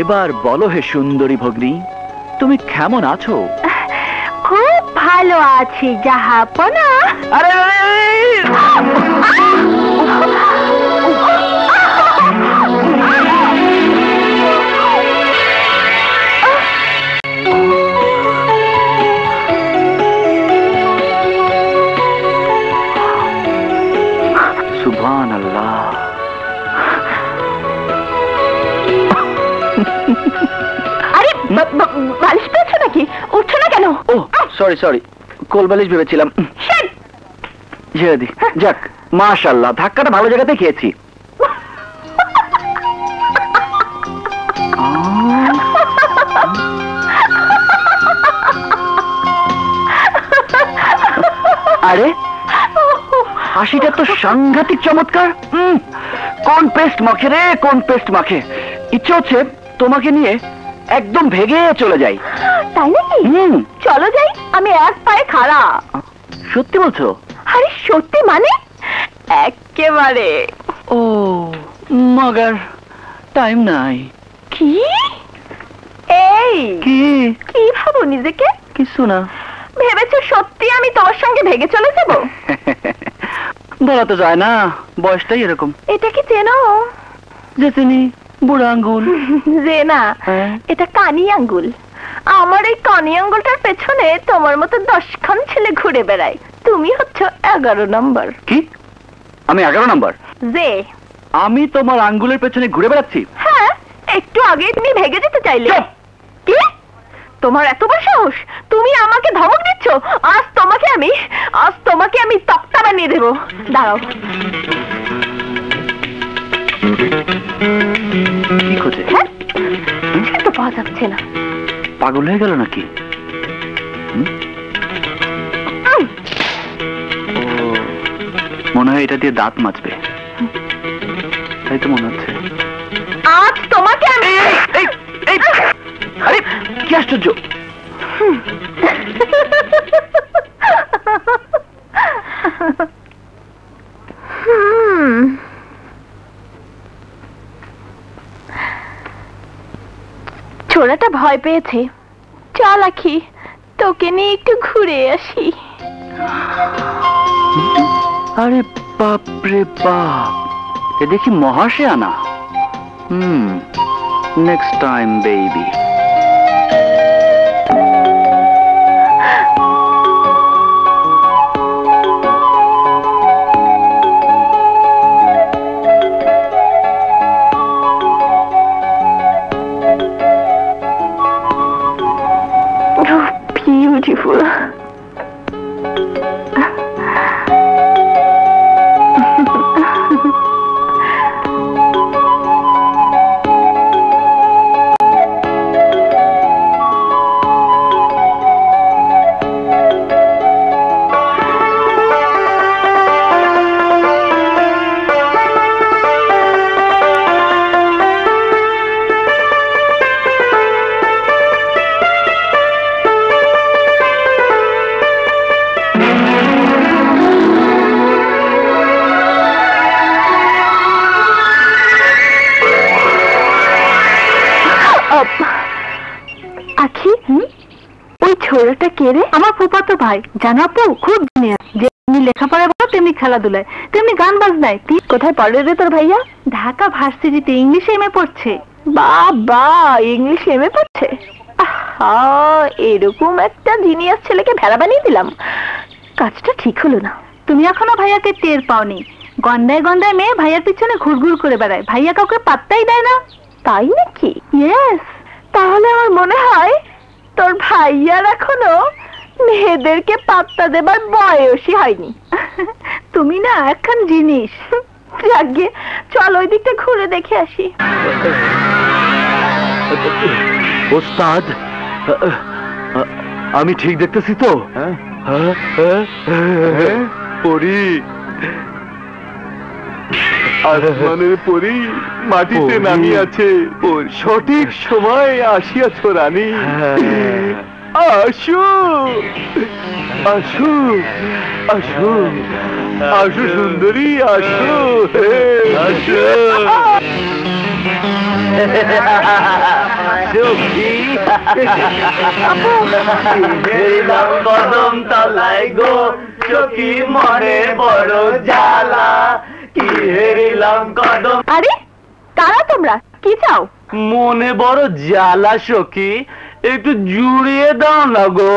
এবার বলো হে সুন্দরী ভগ্নী, তুমি কেমন আছো? খুব ভালো আছি জাহাপনা। আরে সুবহানাল্লাহ। আরে বালিশ পেয়েছো নাকি? উঠছো না কেন? ও সরি সরি, কোল বালিশ ভেবেছিলাম। ঝেড়ে দি। যাক মাশাআল্লাহ, ধাক্কাটা ভালো জায়গাতে খেয়েছি। আরে হাসিটা তো সাংঘাতিক চমৎকার। কোন পেস্ট মাখে রে, কোন পেস্ট মাখে। ইচ্ছে হচ্ছে তোমাকে নিয়ে একদম ভেগে চলে যাই। তাই নাকি? চলো যাই, আমি এক পায়ে খাড়া। সত্যি বলছো? আরে সত্যি মানে একেবারে। ও মগার টাইম নাই। কি? এই কি কি ভাবো নিজেকে? কিছু না। ভেবেছো সত্যি আমি তোমার সঙ্গে ভেগে চলে যাব? বলা তো যায় না, বয়সটাই এরকম। এটা কি চেনো? যে চিনি, বুড়া আঙ্গুল। যে না, এটা কানি আঙ্গুল। আমার এই কানি আঙ্গুলটার পেছনে তোমার মতো 10খান ছেলে ঘুরে বেড়ায়। তুমি হচ্ছ 11 নম্বর। কি? আমি 11 নম্বর? যে আমি তোমার আঙ্গুলের পেছনে ঘুরে বেড়াচ্ছি? হ্যাঁ, একটু আগে তুমি ভেগে যেতে চাইলে। কি? তোমার এত বড় সাহস? তুমি আমাকে ধমক দিচ্ছ? আজ তোমাকে আমি তক্তা বানিয়ে দেবো। দাঁড়াও। কি খোঁজে? হ্যাঁ, তো পাওয়া যাচ্ছে না। পাগল হয়ে গেল নাকি? মনে হয় এটা দিয়ে দাঁত মাজবে, তাই তো মনে হচ্ছে। আজ তোমাকে আমি আরে কি আশ্চর্য! ছোড়াটা ভয় পেয়েছে। চল আখি, তোকে নিয়ে একটু ঘুরে আসি। আরে বাপ রে বাপ, এ দেখি মহাশে আনা। Next time baby. Beautiful. ছোড়াটা কে রে? আমার ফুফাতো ভাই। জানো আপু, খুব জিনিয়াস। যেমনি লেখাপড়া ভালো তেমনি খেলাধুলায়, তেমনি গান বাজনায়। কোথায় পড়ে রে তোর ভাইয়া? ঢাকা ভার্সিটিতে ইংলিশ এমএ পড়ছে। বাবা, ইংলিশ এমএ পড়ছে? এরকম একটা জিনিয়াস ছেলেকে ভেড়া বানিয়ে দিলাম। কাজটা ঠিক হলো না। তুমি এখনো ভাইয়াকে টের পাওনি। গন্ডায় গন্ডায় মেয়ে ভাইয়ার পিছনে ঘুরঘুর করে বেড়ায়, ভাইয়া কাউকে পাত্তাই দেয় না। তাই নাকি? ইয়েস। তাহলে আমার মনে হয় তোর ভাইয়ার এখনো মেয়েদেরকে পাত্তা দেবার বয়সই হয়নি। তুমি না এখন জিনিস। যাকে চল ওই দিকটা ঘুরে দেখে আসি। ওস্তাদ, আমি ঠিক দেখতেছি তো? পরি, আসমানের পরি মাটিতে নামিয়ে আছে। সঠিক সময় আসিয়াছ রানী। আসো আসো আসো আসো সুন্দরী, আসো আসো। সখী হেরিলাম কদম তলায় গো সখী মনে বড় জ্বালা কি হেরিলাম কদম। আরে কারা তোমরা, কি চাও? মনে বড় জ্বালা সখী, একটু জুড়িয়ে দাও না গো।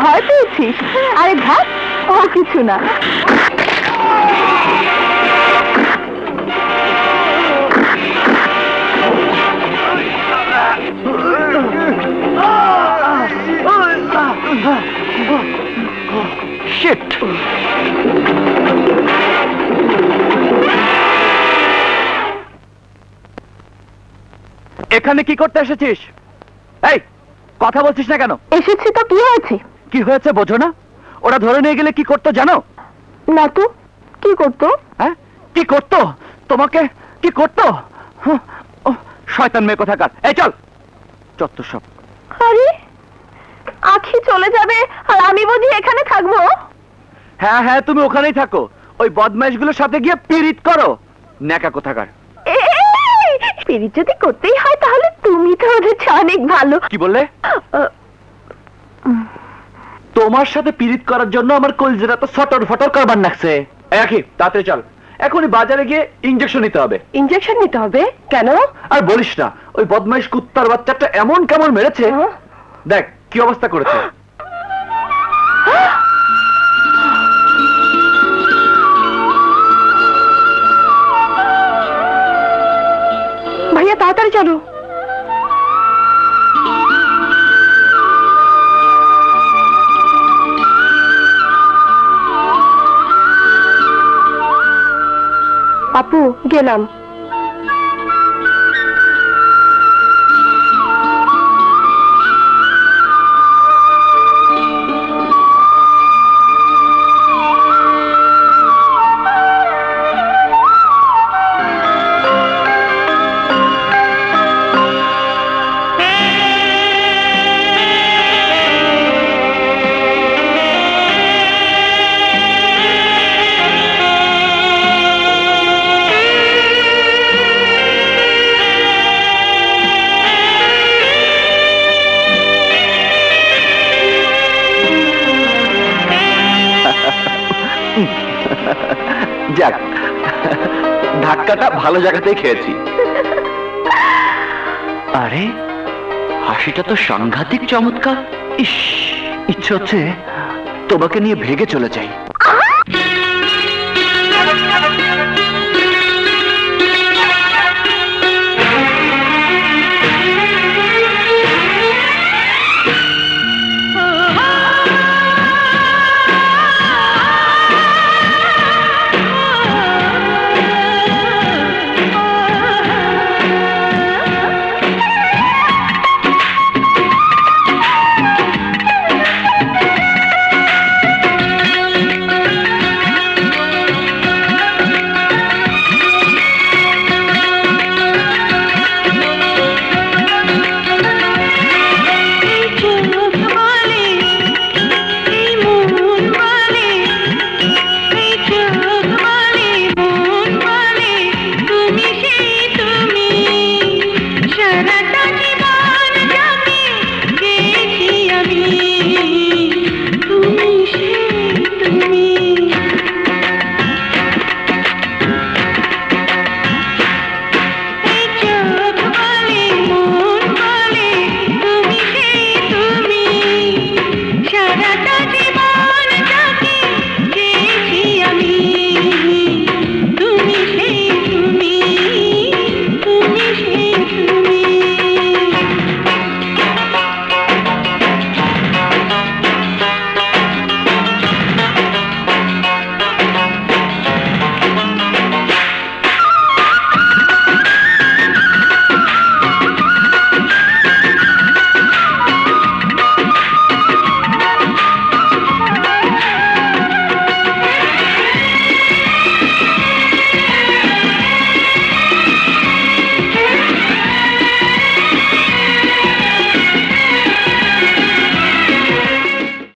ভয় পেয়েছিস? আরে ভাত, ও কিছু না। শিট! এখানে কি করতে এসেছিস? এই কথা বলছিস না কেন? এসেছি তো, কি হয়েছে? কি হয়েছে বোঝো না? ওরা ধরে নিয়ে গেলে কি করতো জানো? না তো, কি করতো? হ্যাঁ, কি করতো? তোমাকে কি করতো? শয়তান মেয়ে কোথাকার! এই চল, চত্ব সব। আরে আখি চলে যাবে আর আমি বুঝি এখানে থাকবো? হ্যাঁ হ্যাঁ, তুমি ওখানেই থাকো, ওই বদমাইশগুলোর সাথে গিয়ে পীড়িত করো। ন্যাকা কোথাকার! পিরিত যদি করতেই হয় তাহলে তুমি তো ওদের চেয়ে অনেক ভালো। কি বললে? তোমার সাথে পীড়িত করার জন্য আমার কলজেরা তো ফটর ফটর করবার লাগছে। আখি তাড়াতাড়ি চল, এখনই বাজারে গিয়ে ইঞ্জেকশন নিতে হবে। ইঞ্জেকশন নিতে হবে কেন? আর বলিস না, ওই বদমাইশ কুত্তার বাচ্চাটা এমন কেমন মেরেছে, দেখ কি অবস্থা করেছে। ভাইয়া তাড়াতাড়ি চলো। আপু গেলাম। যাক, ধাক্কাটা ভালো জায়গাতেই খেয়েছি। আরে হাসিটা তো সাংঘাতিক চমৎকার। ইস, ইচ্ছে হচ্ছে তোমাকে নিয়ে ভেগে চলে যাই।